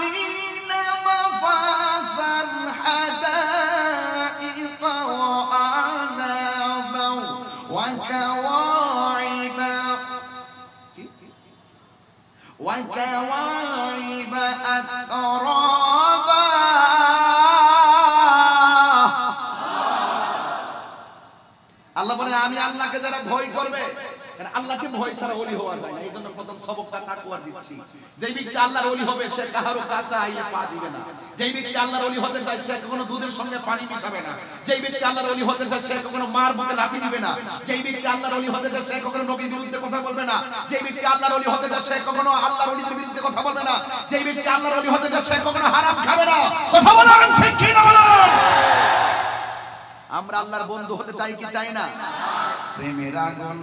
آمين مفاز الحدائق وأعنابا وكواعب أترابا আল্লাহ বলেন আমি আল্লাহকে যারা ভয় করবে, কারণ আল্লাহকে ভয় ছাড়া ওলি হওয়া যায় না। এইজন্য প্রথম সবকটা তাকওয়ার দিচ্ছি। যেই ব্যক্তি আল্লাহর ওলি হবে সে কাহারও কাঁচা আইলে পা দিবে না। যেই ব্যক্তি আল্লাহর ওলি হতে চায় সে কখনো দুধের সঙ্গে পানি মিশাবে না। যেই ব্যক্তি আল্লাহর ওলি হতে চায় সে কখনো মার বুকে লাথি দিবে না। যেই ব্যক্তি আল্লাহর ওলি হতে চায় সে কখনো নবীর বিরুদ্ধে কথা বলবে না। যেই ব্যক্তি আল্লাহর ওলি হতে চায় সে কখনো আল্লাহর ওলিদের বিরুদ্ধে কথা বলবে না। যেই ব্যক্তি আল্লাহর ওলি হতে চায় সে কখনো হারাম খাবে না। কথা বলেন ঠিক কি না বলেন? আমরা আল্লাহর বন্ধু হতে চাই কি চাই না? প্রেমের আগুন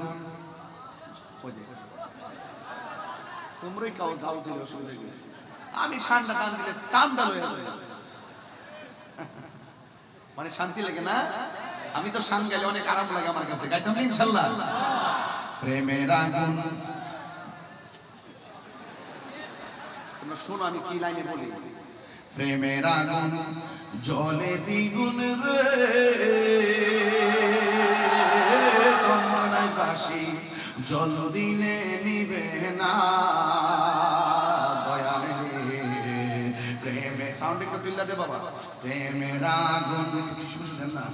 তোমরাই গাও দিলে অসুবিধা কি? আমি ঠান্ডা টান দিলে কান্দা হয়ে যাবে, মানে শান্তি লাগে না? আমি তো শান গেলে অনেক আরাম লাগে আমার কাছে। গাইতাম ইনশাআল্লাহ। প্রেমের আগুন, তোমরা শোনো আমি কি লাইনে বলি। প্রেমের আগুন জলে দ্বিগুণ রে, চন্দনায় বাসি জল দিলে নিবে না। দয়াল প্রেমে সাউন্ড একটু দিল্লা দে বাবা। প্রেমের আগুন শুনছেন না?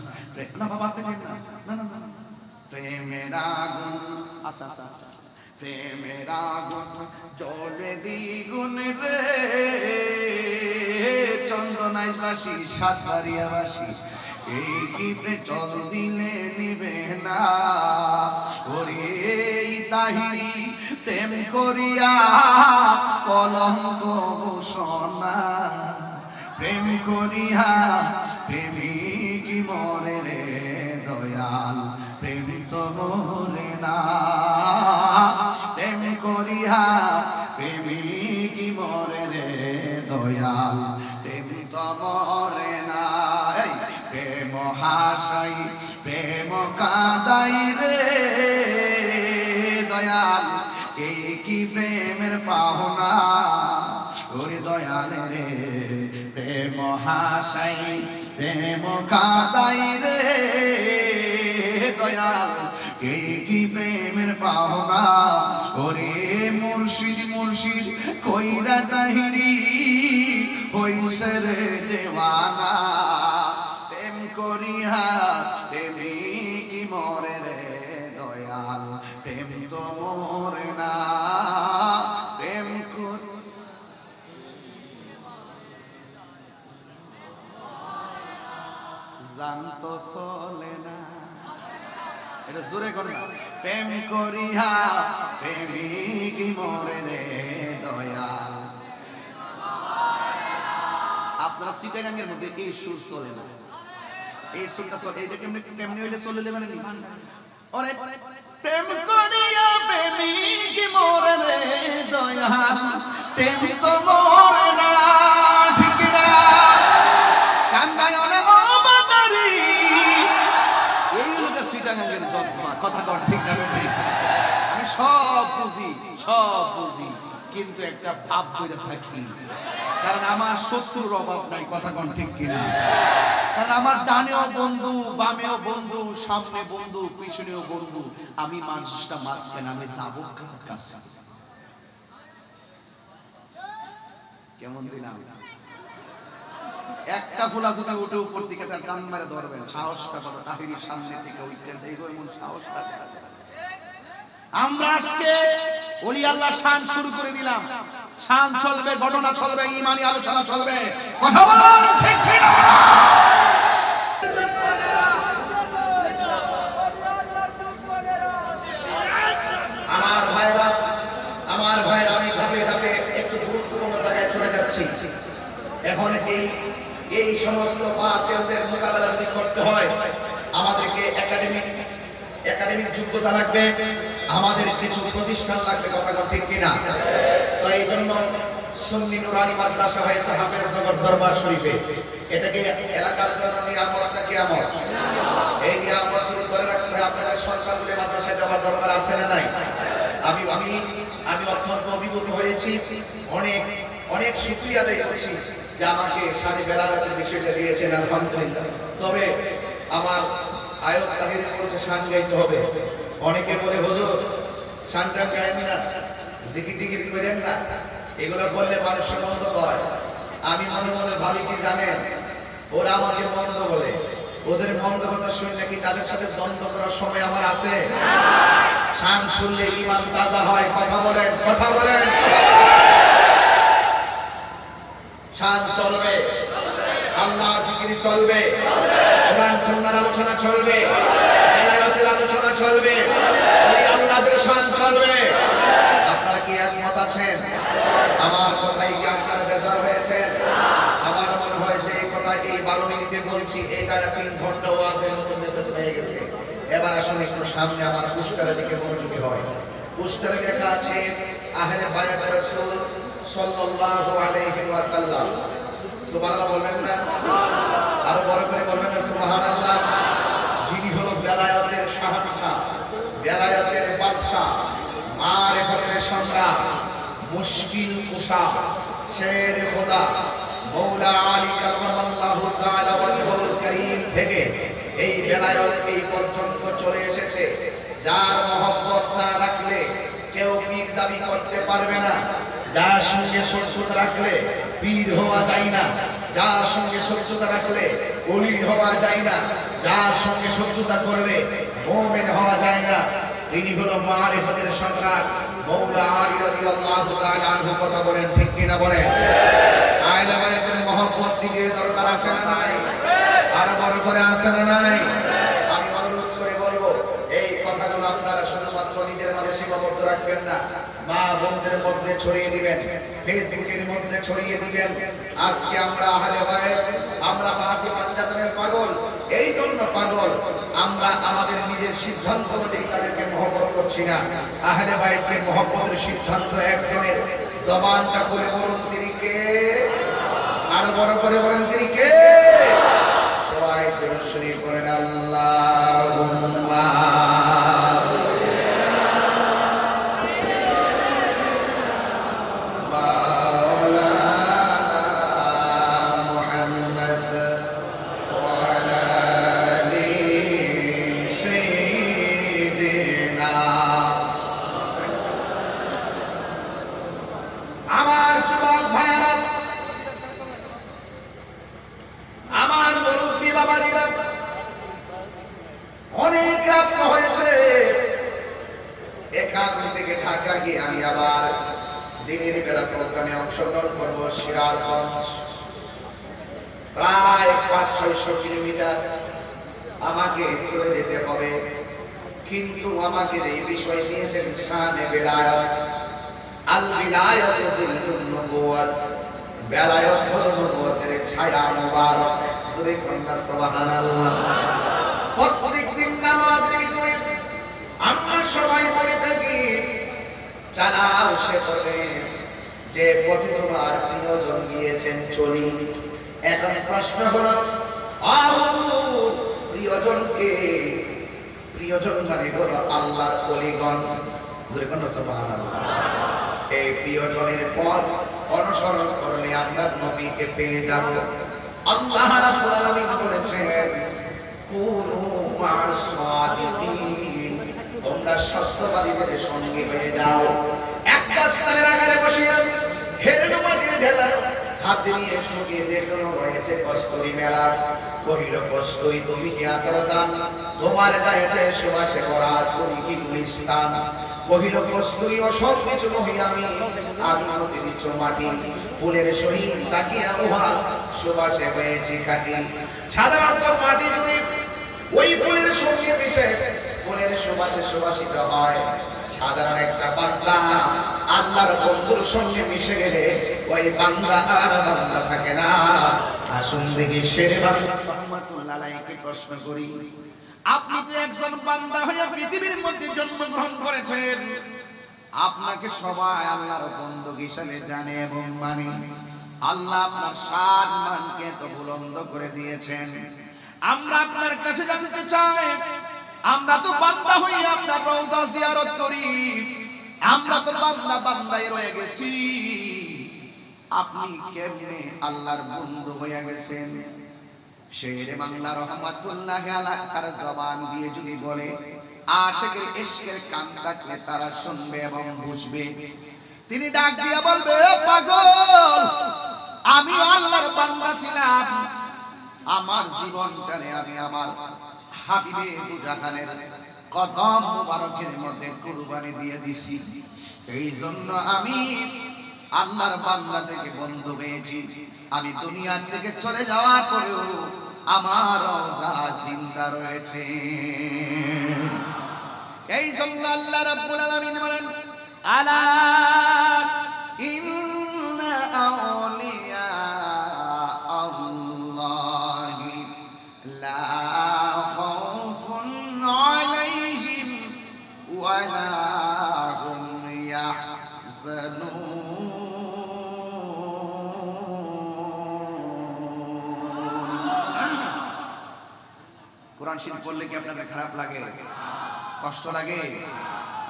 না বাবা আপনি দেন না। না না না, প্রেমের আগুন আচ্ছা আচ্ছা আচ্ছা, প্রেমের আগুন জলে দ্বিগুণ রে, চন্দনায় বাসি সাতবাড়িয়া বাসি এই কিপে জল দিলে নিবে না। ওরে তাহিরি প্রেম করিয়া কলঙ্ক সোনা, প্রেম করিয়া প্রেমিক মরে রে দয়াল, প্রেম তো মরে না। প্রেম করিয়া প্রেমিক মরে রে দয়াল, প্রেম তো মরে না। প্রেম হাসাই প্রেম কাদাই রে দয়াল, এই কি প্রেমের পাওনা। ওরে দয়াল রে প্রেম হাসাই প্রেম কাদাই রে দয়াল, এই কি প্রেমের পাওনা। ওরে মুর্শিদ মুর্শিদ কইরা তাহিরি হইছে রে দেওয়ানা, প্রেম করিয়া প্রেমিক মরে রে দয়াল, প্রেম তো মরে না। প্রেম জানতো চলে না, এটা জোরে করে না। প্রেম করিয়া প্রেমিক মরে রে দয়াল। আপনারা সিটাগাঙ্গের মধ্যে এই সুর চলে না, এই সুরটা চলে। এইটা কেমনি হইলে চলে জানেন? ওরে প্রেম করিয়া প্রেমিক মরে রে দয়াল, প্রেম তো মরে না। ঠিক না? কান্দায় অনেক বাতারি, এই লোকের সিটাগাঙ্গের জজমা। কথা কর ঠিক না? ঠিক। আমি সব বুঝি কিন্তু একটা ভাব করে থাকি, কারণ আমার শত্রুর অভাব নাই। কথা কন ঠিক কিনা? কারণ আমার ডানেও বন্ধু, বামেও বন্ধু, সামনে বন্ধু, পিছনেও বন্ধু। আমি মানুষটা মাঝখানে, আমি যাবো কার কাছে? কেমন দিলাম? একটা ফুলা জুতা উঠে উপর দিকে তার টান মারে ধরবেন, সাহসটা কত। তাহিরির সামনে থেকে উঠতে যাইব, এমন সাহসটা। আমরা আজকে ওলি আল্লাহ শান শুরু করে দিলাম। শান চলবে, ঘটনা চলবে, ঈমানি আলোচনা চলবে। কথা বলুন ঠিক কি না? আমার ভাইরা আমি ধাপে ধাপে একটু গুরুত্বপূর্ণ জায়গায় চলে যাচ্ছি। এখন এই সমস্ত বাতিলদের মোকাবেলা যদি করতে হয়, আমাদেরকে একাডেমিক যোগ্যতা লাগবে, আমাদের কিছু প্রতিষ্ঠান লাগবে। কথা ঠিক কিনা? তো এই জন্য সুন্নি নুরানি মাদ্রাসা হয়েছে হাফেজনগর দরবার শরীফে। এটাকে এলাকার জন্য নিয়ামত না কিয়ামত? এই নিয়ামত যদি ধরে রাখতে হয়, আপনাদের সন্তানগুলো মাদ্রাসায় যাওয়ার দরকার আছে না নাই? আমি অত্যন্ত অভিভূত হয়েছি। অনেক অনেক শুকরিয়া আদায় করছি যে আমাকে সাড়ে বেলাগাতের বিষয়টা দিয়েছেন, আলহামদুলিল্লাহ। তবে আমার আয়ত তাহির বলছে শান গাইতে হবে। অনেকে বলে হুজুর শান টান গায়েন না, জিকির টিকির করেন না, এগুলো করলে মানুষের মন্দ হয়। আমি মনে মনে ভাবি কি জানেন, ওরা আমাকে মন্দ বলে, ওদের মন্দ কথা শুনলে কি তাদের সাথে দ্বন্দ্ব করার সময় আমার আছে? শান শুনলে ঈমান তাজা হয়। কথা বলেন, কথা বলেন। শান চলবে, আল্লাহর জিকির চলবে, কোরআন সুন্নাহর আলোচনা চলবে, বেলায়েতের আলোচনা চলবে, ওই আল্লাহর শান চলবে। আপনারা কি একমত আছেন? আমার কথাই কি আপনারা বেজার হয়েছেন? আমার মনে হয় যে এই কথা এই 12 মিনিটে বলছি, এটা 3 ঘন্টা ওয়াজের মতো মেসেজ হয়ে গেছে। এবার আসুন একটু সামনে আমার পোস্টারের দিকে মনোযোগী হয়। পোস্টারে লেখা আছে আহলে বায়াত রাসূল সাল্লাল্লাহু আলাইহি ওয়াসাল্লাম। সুবহানাল্লাহ বলবেন না? আরো বড় করে বলবেন না সুবহানাল্লাহ? যিনি হলো বেলায়েতের শাহনশাহ, বেলায়েতের বাদশা, মারিফতের সম্রাট, মুশকিল কুশা, শের খোদা মৌলা আলী কাররামাল্লাহু তাআলা ওয়াজহুল কারীম থেকে এই বেলায়েত এই পর্যন্ত চলে এসেছে। যার মহব্বত না রাখলে কেউ পীর দাবি করতে পারবে না। যার সঙ্গে শত্রুতা রাখলে পীর হওয়া যায় না। যার সঙ্গে শত্রুতা রাখলে ওলি হওয়া যায় না। যার সঙ্গে শত্রুতা করলে মুমিন হওয়া যায় না। তিনি হলো মারিফতের সম্রাট মৌলা আলী রাদিয়াল্লাহু তাআলা আনহু। কথা বলেন ঠিক কিনা বলেন? আহলে বায়াতের মহব্বত দিতে দরকার আছে না নাই? আর বড় করে আছে না নাই? আমি অনুরোধ করে বলবো এই কথাগুলো আপনারা শুধুমাত্র নিজের মাঝে সীমাবদ্ধ রাখবেন না, মা বোনদের মধ্যে ছড়িয়ে দিবেন, ফেসবুকের মধ্যে ছড়িয়ে দিবেন। আজকে আমরা আহলে বায়াত, আমরা পাকি পাঞ্জাতনের পাগল। এই জন্য পাগল আমরা আমাদের নিজের সিদ্ধান্ত অনুযায়ী তাদেরকে মহব্বত করছি না। আহলে বায়াতকে মহব্বতের সিদ্ধান্ত একজনের। জবানটা করে বলুন তিনি কে? আরো বড় করে বলেন তিনি কে? সবাই দুরূদ শরীফ পড়েন আল্লাহুম্মা আমি আবার দিনের বেলা প্রোগ্রামে অংশগ্রহণ করবো সিরাজগঞ্জ। প্রায় 500-600 কিলোমিটার আমাকে চলে যেতে হবে, কিন্তু আমাকে যে বিষয় দিয়েছেন শানে বেলায়েত, আল বিলায়াতু জিল্লুন নবুওয়াত, বেলায়েত হলো নবুয়তের ছায়া মুবারক। জোরে কন্যা সুবহানাল্লাহ। প্রত্যেকদিন নামাজের ভিতরে আমরা সবাই বলে থাকি চালাও সে পথে যে পথে তোমার প্রিয়জন গিয়েছেন চলি। এখন প্রশ্ন হলো প্রিয়জনকে, প্রিয়জন মানে হলো আল্লাহর ওলিগণ। সুবহানাল্লাহ। এই প্রিয়জনের পথ অনুসরণ করলে আমরা নবীকে পেয়ে যাব। আল্লাহ রাব্বুল আলামিন বলেছেন কুনু মা'আস সাদিকিন, তোমরা সত্যবাদীদের সঙ্গে হয়ে যাও। একটা স্থানের আকারে বসিয়া হেরের মাটির ঢেলা হাতে নিয়ে শুকিয়ে দেখানো রয়েছে কস্তুরী মেলা। কহিল কস্তুরী তুমি কি আতরদান, তোমার গায়েতে সুবাসে ভরা তুমি কি গুলিস্তান। কহিল কস্তুরী অসব কিছু নহি আমি, আমি হতে দিচ্ছ মাটি। ফুলের সহিত তাকিয়া উহা সুবাসে হয়েছে খাটি। সাধারণত মাটি যদি ওই ফুলের সঙ্গে মিশে ফুলের সুবাসে সুবাসিত হয়। সাধারণ একটা বান্দা আল্লাহর বন্ধুর সঙ্গে মিশে গেলে ওই বান্দা আর বান্দা থাকে না। আসুন দেখি শের রহমাতুল্লাহ আলাইহি প্রশ্ন করি, আপনি তো একজন বান্দা হয়ে পৃথিবীর মধ্যে জন্মগ্রহণ করেছেন, আপনাকে সবাই আল্লাহর বন্ধু হিসেবে জানে এবং মানে। আল্লাহ আপনার শান মানকে তো বুলন্দ করে দিয়েছেন। আমরা আপনার কাছে জানতে চাই, আমরা তো বান্দা হই আপনার রওজা জিয়ারত করি, আমরা তো বান্দা বান্দাই রয়ে গেছি। আপনি কেমনে আল্লাহর বন্ধু হয়ে গেছেন? শেরে বাংলা রহমাতুল্লাহ আলাইহি তার জবান দিয়ে যদি বলে, আশিকের ইশকের কান থাকলে তারা শুনবে এবং বুঝবে। তিনি ডাক দিয়ে বলবে, পাগল, আমি আল্লাহর বান্দা ছিলাম, আমার জীবনটারে আমি আমার হাবিবে দুজাহানের কদম মুবারকের মধ্যে কুরবানি দিয়ে দিছি। এই জন্য আমি আল্লাহর বান্দা থেকে বন্ধু পেয়েছি। আমি দুনিয়া থেকে চলে যাওয়ার পরেও আমার রওজা জিন্দা রয়েছে। এই জন্য আল্লাহ রাব্বুল আলামিন বলেন, আলা ইন্না আউলিয়া আল্লাহি লা খাউফুন আলাইহিম ওয়া লা হুম ইয়াহজানুন। কোরআন শরীফ পড়লে কি আপনাদের খারাপ লাগে, কষ্ট লাগে?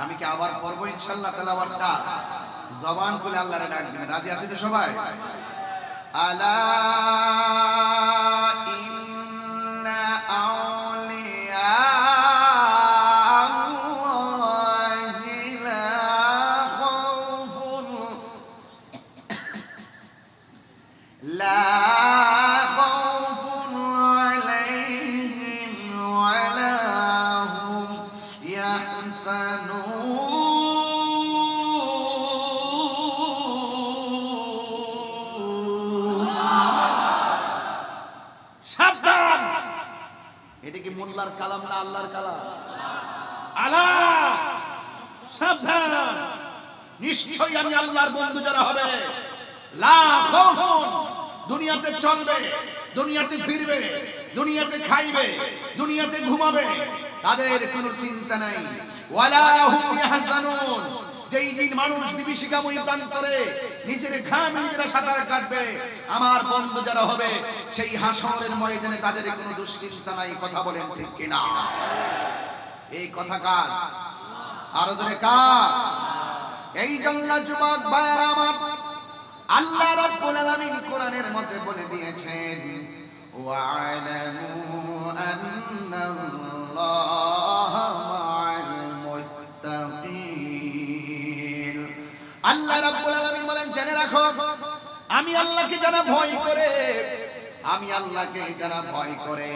আমি কি আবার পড়বো ইনশাআল্লাহ তেলাওয়াতটা? জবান খুলে আল্লাহরে ডাক দিন। রাজি আছি তো সবাই? আলা ইন্না আউলিয়া আল্লাহি লা খাউফুন লা এটা কি মোল্লার কালাম না আল্লাহর কালাম? আলা সাবধান, নিশ্চয়ই আমি আল্লাহর বন্ধু যারা হবে, লা খাউফুন, দুনিয়াতে চলবে, দুনিয়াতে ফিরবে, দুনিয়াতে খাইবে, দুনিয়াতে ঘুমাবে, তাদের কোনো চিন্তা নাই। ওয়ালা হুম ইয়াহজানুন, যেই দিন মানুষ বিভীষিকাময়ী প্রান্তরে নিজের ঘাম নিজেরা সাঁতার কাটবে, আমার বন্ধু যারা হবে সেই হাসরের ময়দানে তাদের কোনো দুশ্চিন্তা নাই। কথা বলেন ঠিক কিনা? এই কথা কার? আরো জোরে কার? এই জন্য যুবক ভাইরা আমার, আল্লাহ রাব্বুল আলামিন কোরআনের মধ্যে বলে দিয়েছেন, ওয়া'লামু আন্নাল্লাহা মা'আল মুত্তাকিন। আল্লাহ রাব্বুল আলামিন বলেন, জেনে রাখো, আমি আল্লাহকে যারা ভয় করে, আমি আল্লাহকে যারা ভয় করে,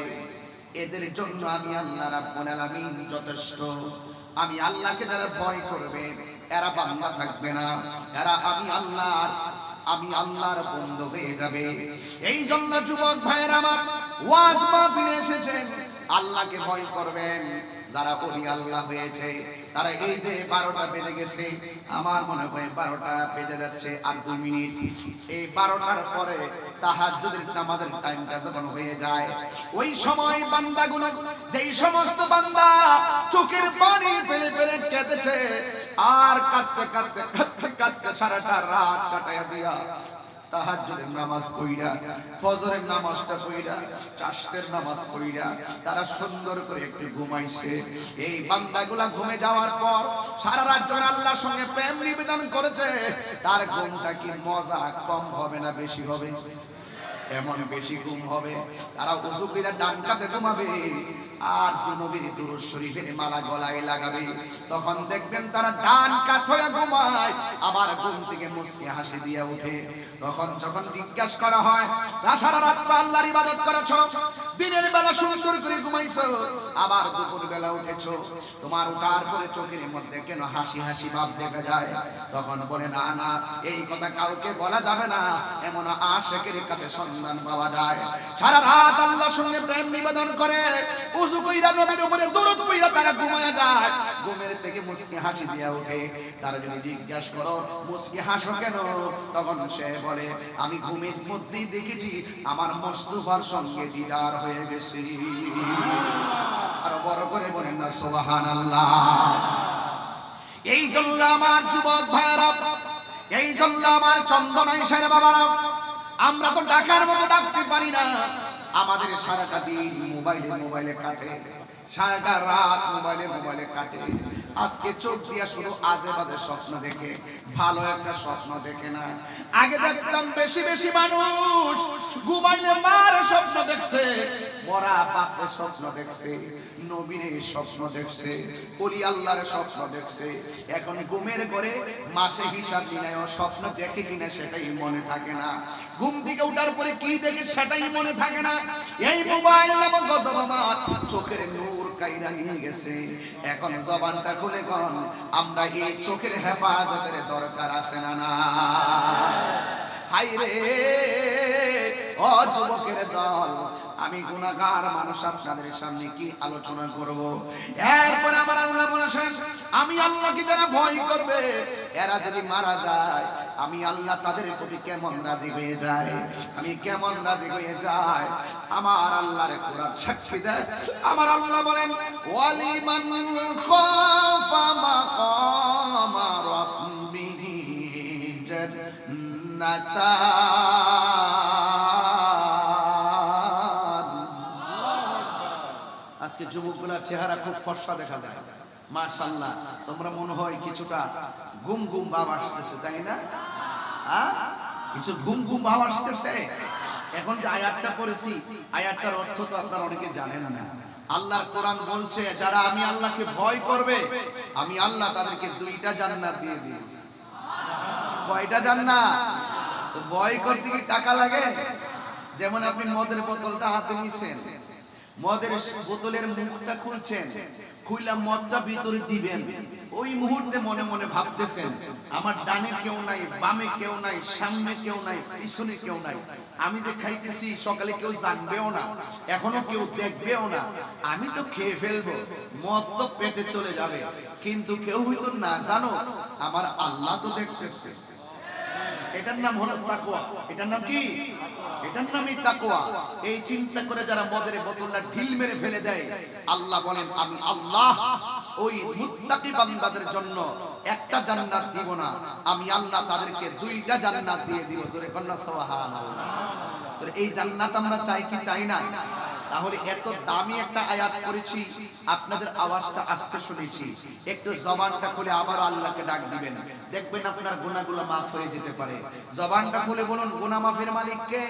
এদের জন্য আমি আল্লাহ রাব্বুল আলামিন যথেষ্ট। আমি আল্লাহকে যারা ভয় করবে এরা বান্দা থাকবে না, এরা আমি আল্লাহর বন্ধু হয়ে যাবে। এই জন্য যুবক ভাইয়েরা আমার, ওয়াজ মাহফিলে এসেছেন, আল্লাহকে ভয় করবেন। যারা ওলি আল্লাহ হয়েছে তারা এই যে 12টা বেজে গেছে, আমার মনে হয় 12টা বেজে যাচ্ছে আর 2 মিনিট, এই 12টার পরে তাহাজ্জুদের নামাজের টাইমটা যখন হয়ে যায়, ওই সময় বান্দাগুলো, যেই সমস্ত বান্দা চোখের পানি ফেলে ফেলে কেঁদেছে আর কাঁদতে কাঁদতে কাঁদতে কাঁদতে সারাটা রাত কাটাইয়া দিয়া তাহাজ্জুদের নামাজ পড়িয়া, ফজরের নামাজটা পড়িয়া, চাশতের নামাজ পড়িয়া তারা সুন্দর করে একটু ঘুমাইছে। এই বান্দাগুলা ঘুমে যাওয়ার পর সারা রাত যখন আল্লাহর সঙ্গে প্রেম নিবেদন করেছে, তার ঘুমটা কি মজা কম হবে না বেশি হবে? এমন বেশি ঘুম হবে। তারা ওযু করে ডান কাতে ঘুমাবে আর নবীর দুরূদ শরীফের মালা গলায় লাগাবে। তখন দেখবেন তারা ডান কাত হয়ে ঘুমায়, আবার ঘুম থেকে মুচকি হাসি দিয়ে ওঠে। তখন যখন জিজ্ঞাসা করা হয়, সারা রাত আল্লাহর ইবাদত করেছো, দিনের বেলা সুন্দর করে ঘুমাইছো, আবার দুপুর বেলা উঠেছো, তোমার উঠার পরে চোখের মধ্যে কেন হাসি হাসি ভাব দেখা যায়? তখন বলে, না না, এই কথা কাউকে বলা যাবে না, এমন আশিকের কাছে সন্ধান পাওয়া যায়। সারা রাত আল্লাহর সঙ্গে প্রেম নিবেদন করে, ওযু কইরা নবীর উপরে দরুদ পড়িয়া তারা ঘুমায়া যায়, ঘুমের থেকে মুচকি হাসি দিয়া ওঠে। তারা যদি জিজ্ঞাসা করো, মুচকি হাসো কেন? তখন সে বলে, আমি ঘুমের মধ্যেই দেখেছি আমার মুস্তাফার সঙ্গে দিদার হয়ে গেছে। আরো বড় করে বলেন না সুবহানাল্লাহ। এই জন্য আমার যুবক ভাইরা, এই জন্য আমার চন্দনাইশের বাবারা, আমরা তো ডাকার মতো ডাকতে পারি না। আমাদের সারাটা দিন মোবাইলে কাটে, সারাটা রাত মোবাইলে কাটে। আজকে চোখ দিয়া শুধু আজে বাজে স্বপ্ন দেখে, ভালো একটা স্বপ্ন দেখে না। আগে দেখতাম বেশি বেশি মানুষ ঘুমাইলে মার স্বপ্ন দেখছে, মরা বাপের স্বপ্ন দেখছে, নবীর স্বপ্ন দেখছে, ওলি আল্লাহর স্বপ্ন দেখছে। এখন ঘুমের ঘরে মাসে হিসাব মিলায় স্বপ্ন দেখে কিনা সেটাই মনে থাকে না। ঘুম থেকে উঠার পরে কি দেখে সেটাই মনে থাকে না। এই মোবাইল নামক গজবাবাত চোখের নূর কাইরা নিয়ে গেছে। এখন জবানটা খুলে গন, আমরা এই চোখের হেফাজতের দরকার আছে না না? হাই রে ও যুবকের দল, আমি গুনাহগার মানুষ আপনাদের সামনে কি আলোচনা করব। এরপর আমার আল্লাহ বলেছেন, আমি আল্লাহকে যারা ভয় করবে এরা যদি মারা যায়, আমি আল্লাহ তাদের প্রতি কেমন রাজি হয়ে যায়, আমি কেমন রাজি হয়ে যায়। আমার আল্লাহর কোরআন সাক্ষী দেয়। আমার আল্লাহ বলেন, ওয়ালিমান খাফা মাকাম রাব্বিহি জান্নাতান। আজকে যুবকগুলোর চেহারা খুব ফর্সা দেখা যায়, মাশাআল্লাহ। তোমরা মনে হয় কিছুটা ঘুম ঘুম ভাব আসতেছে, তাই না? কিছু ঘুম ঘুম ভাব আসতেছে। এখন যে আয়াতটা পড়েছি, আয়াতটার অর্থ তো আপনারা অনেকে জানেন না। আল্লাহর কোরআন বলছে, যারা আমি আল্লাহকে ভয় করবে, আমি আল্লাহ তাদেরকে 2টা জান্নাত দিয়ে দিয়েছি। কয়টা জান্নাত? তো ভয় করতে কি টাকা লাগে? যেমন আপনি মদের বোতলটা হাতে নিছেন, মদের বোতলের মুখটা খুলছেন, খুইলা মদটা ভিতরে দিবেন, ওই মুহূর্তে মনে মনে ভাবতেছেন, আমার ডানে কেউ নাই, বামে কেউ নাই, সামনে কেউ নাই, পিছনে কেউ নাই, আমি যে খাইতেছি সকালে কেউ জানবেও না, এখনো কেউ দেখবেও না, আমি তো খেয়ে ফেলবো, মদ তো পেটে চলে যাবে, কিন্তু কেউ হয়তো না জানো আমার আল্লাহ তো দেখতেছে। এটার নাম হলো তাকওয়া। এটার নাম কি? এটার নামই তাকওয়া। এই চিন্তা করে যারা মদের বোতলটা ঢিল মেরে ফেলে দেয়, আল্লাহ বলেন, আমি আল্লাহ ওই মুত্তাকি বান্দাদের জন্য একটা জান্নাত দিব না, আমি আল্লাহ তাদেরকে 2টা জান্নাত দিয়ে দিব। জোরে কন্যা সুবহানাল্লাহ। তো এই জান্নাত আমরা চাই কি চাই না? তাহলে এত দামি একটা আয়াত করেছি, আপনাদের আওয়াজটা আস্তে শুনেছি, একটু জবানটা খুলে আবার আল্লাহকে ডাক দিবেন, দেখবেন আপনার গুনাহগুলো মাফ হয়ে যেতে পারে। জবানটা খুলে বলুন, গুনাহ মাফের মালিক কে?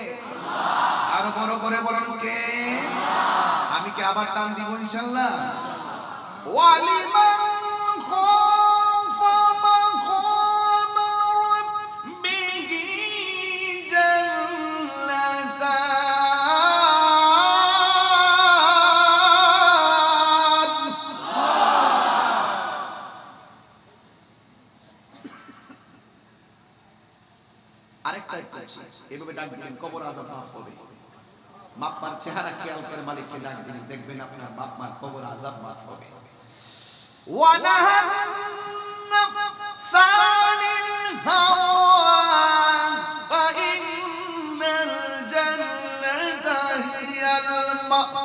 আরো বড় করে বলুন, কে? আমি কি আবার টান দিব ইনশাআল্লাহ? ওয়ালিমান খাফা মাকাম রাব্বিহি জান্নাতান। আরেকটা এভাবে ডাক দিবেন, কবর আযাব মাফ হবে। বাপ মার চেহারা খেয়াল করে মালিককে ডাক দিন, দেখবেন আপনার বাপ মার কবর আযাব মাফ হবে। ওয়ানাহান্নাফসানিল হাওয়া ফাইন্নাল জান্নাতা হিয়াল মাওয়া।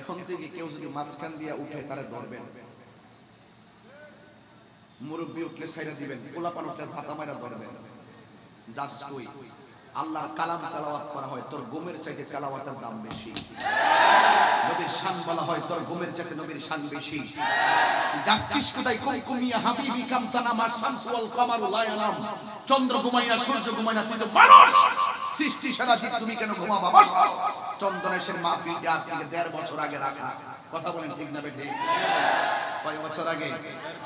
এখন থেকে কেউ যদি মাঝখান দিয়ে উঠে তারা ধরবেন, মুরব্বী উঠলে ছাইরা দিবেন, পোলাপান উঠলে ঝাঁটা মাইরা ধরবেন। জাস্ট কই আল্লাহর কালাম তেলাওয়াত করা হয়, তোর গোমের চাইতে তেলাওয়াতের দাম বেশি। নবীর শান বলা হয়, তোর গোমের চাইতে নবীর শান বেশি। যাচ্ছিস কোথায়? কুমকুমিয়া হাবিবি কামতানা মার শামসু ওয়াল কামারু লা ইয়ানাম। চন্দ্র ঘুমাইয়া সূর্য ঘুমায় না, তুই তো মানুষ, সৃষ্টি সারা জীব, তুমি কেন ঘুমাবা? বস। চন্দনেশের মাহফিলটা আজ থেকে 1.5 বছর আগে রাখা। কথা বলেন ঠিক না বেঠিক? কয় বছর আগে?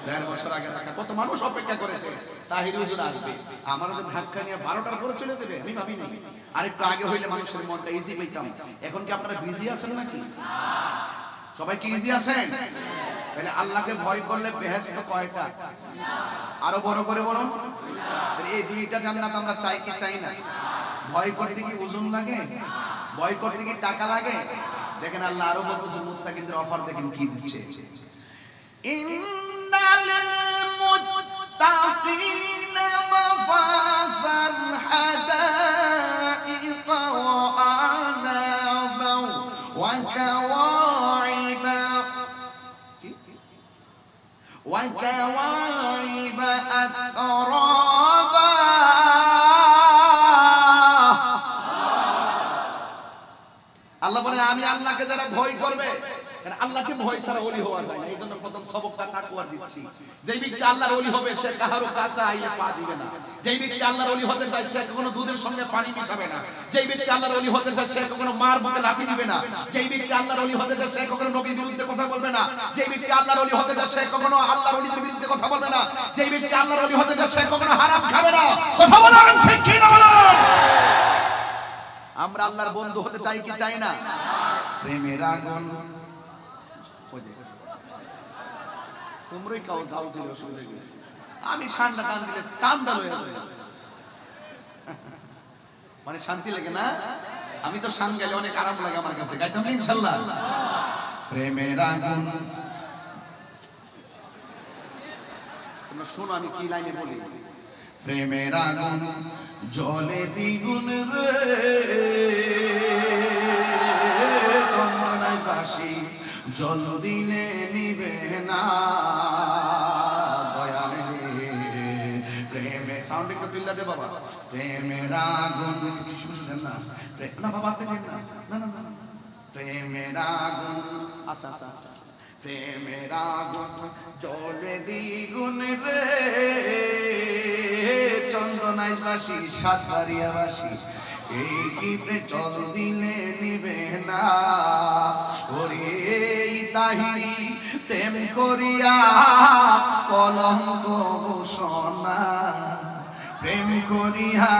1.5 বছর আগে রাখা। কত মানুষ অপেক্ষা করেছে তাহির হুজুর আসবে, আমারও যে ধাক্কা নিয়ে 12টার পরে চলে যাবে আমি ভাবিনি। আরেকটু আগে হইলে মানুষের মনটা ইজি পেতাম। এখন কি আপনারা বিজি আছেন নাকি? সবাই কি ইজি আছেন? তাহলে আল্লাহকে ভয় করলে বেহেশত কয়টা? আরো বড় করে বলুন। এই 2টা জান্নাত আমরা চাই কি চাই না? ভয় করতে কি ওজন লাগে? ভয় করতে কি টাকা লাগে? দেখেন আল্লাহ আরো বলতেছে, মুস্তাকিনদের অফার দেখেন কি দিচ্ছে। ইন্নাল মুত্তাকিনা মাফাসাল হাদাইকা ওয়া আনাবা ওয়া কাওয়াইবা ওয়া কাওয়াইবা আতরাবা আল্লাহ বলেন আমি আল্লাহকে যারা ভয় করবে, কারণ আল্লাহকে ভয় ছাড়া ওলি হওয়া যায় না। এই জন্য প্রথম সবকটা তাকওয়ার দিচ্ছি। যেই ব্যক্তি আল্লাহর ওলি হবে সে কাহারও কাছে আইলে পা দিবে না। যেই ব্যক্তি আল্লাহর ওলি হতে চায় সে কখনো দুধের সঙ্গে পানি মিশাবে না। যেই ব্যক্তি আল্লাহর ওলি হতে চায় সে কখনো মার বুকে লাথি দিবে না। যেই ব্যক্তি আল্লাহর ওলি হতে চায় সে কখনো নবীর বিরুদ্ধে কথা বলবে না। যেই ব্যক্তি আল্লাহর ওলি হতে চায় সে কখনো আল্লাহর ওলিদের বিরুদ্ধে কথা বলবে না। যেই ব্যক্তি আল্লাহর ওলি হতে চায় সে কখনো হারাম খাবে না। কথা বলেন ঠিক কি না বলেন? আমরা আল্লাহর বন্ধু হতে চাই কি চাই না? প্রেমের আগুন তোমরাই কাউ গাও দিলে অসুবিধা কি? আমি ঠান্ডা টান দিলে ঠান্ডা হয়ে যাবে, মানে শান্তি লাগে না? আমি তো শান গেলে অনেক আরাম লাগে আমার কাছে। গাইতাম না ইনশাআল্লাহ। প্রেমের আগুন তোমরা শোনো আমি কি লাইনে বলি। প্রেমের আগুন জ্বলে দ্বিগুণ রে, চন্দনায় বাসি জল দিলে নিবে না দয়াল রে। প্রেমে সাউন্ড একটু চিল্লা দে বাবা। প্রেমের আগুন শুনছেন না? না বাবা আপনি দেন না, না না না। প্রেমের আগুন আচ্ছা আচ্ছা আচ্ছা। প্রেমের আগুন জ্বলে দ্বিগুণ রে, চন্দনায় বাসি সাতবাড়িয়া বাসি এই কি জল দিলে নিবে না। ওরে তাহিরি প্রেম করিয়া কলঙ্ক ঘোষণা, প্রেম করিয়া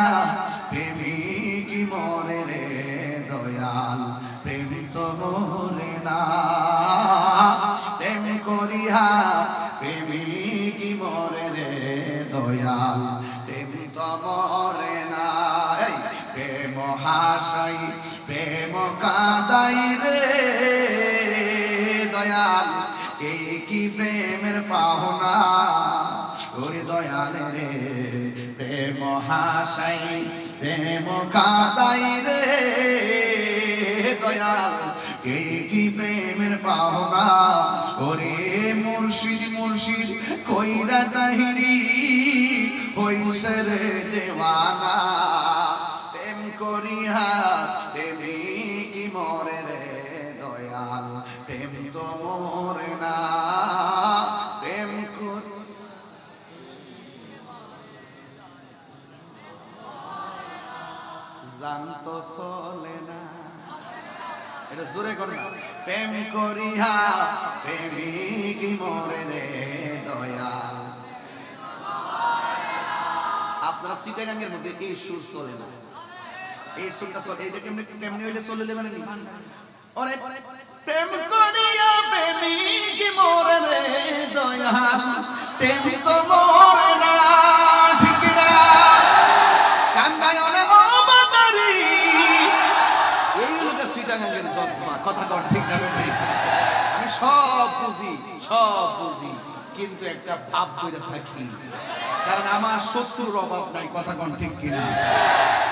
প্রেমিক মরে রে দয়াল, প্রেম তো মরে না। প্রেম করিয়া প্রেমিক মরে রে দয়াল, প্রেম তো মরে না। প্রেম হাসাই প্রেম কাদাই রে দয়াল, এই কি প্রেমের পাওনা। ওরে দয়াল রে প্রেম হাসাই প্রেম কাদাই রে দয়াল, এই কি প্রেমের পাওনা। ওরে মুর্শিদ মুর্শিদ কইরা তাহিরি হইছে রে দেওয়ানা, প্রেম করিয়া প্রেমিক মরে রে দয়াল, প্রেম তো মরে না। প্রেম জানতো চলে না, এটা জোরে করে না। প্রেম করিয়া প্রেমিক মরে রে দয়াল। আপনারা চিটাগাঙ্গের মধ্যে এই সুর চলে না, এই সুরটা চলে। এইটা কেমনে কেমনে হইলে চলে জানেন? ওরে প্রেম করিয়া প্রেমিক মরে রে দয়াল, প্রেম তো মরে না। ঠিক না? কান্দায় অনে ও বাতারি, এই হলো চিটাগাঙ্গের জজমা। কথা কর ঠিক না? ঠিক। আমি সব বুঝি, সব বুঝি, কিন্তু একটা ভাব করে থাকি, কারণ আমার শত্রুর অভাব নাই। কথা কোন ঠিক কিনা?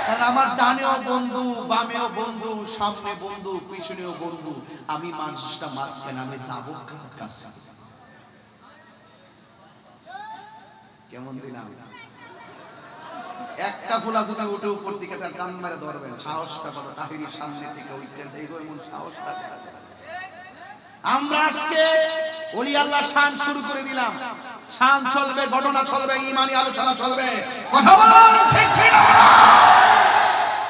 কারণ আমার ডানেও বন্ধু, বামেও বন্ধু, সামনে বন্ধু, পিছনেও বন্ধু। আমি মানুষটা মাঝখানে, আমি যাবো কাছে। কেমন দিলাম? একটা ফুলা জুতা উঠে উপর দিকে তার টান মেরে ধরবেন। সাহসটা কত? তাহিরির সামনে থেকে উঠতেছে এমন সাহসটা। আমরা আজকে ওলি আল্লাহ শান শুরু করে দিলাম। শান চলবে, ঘটনা চলবে, ইমানি আলোচনা চলবে। কথা বলুন ঠিক ঠিক না?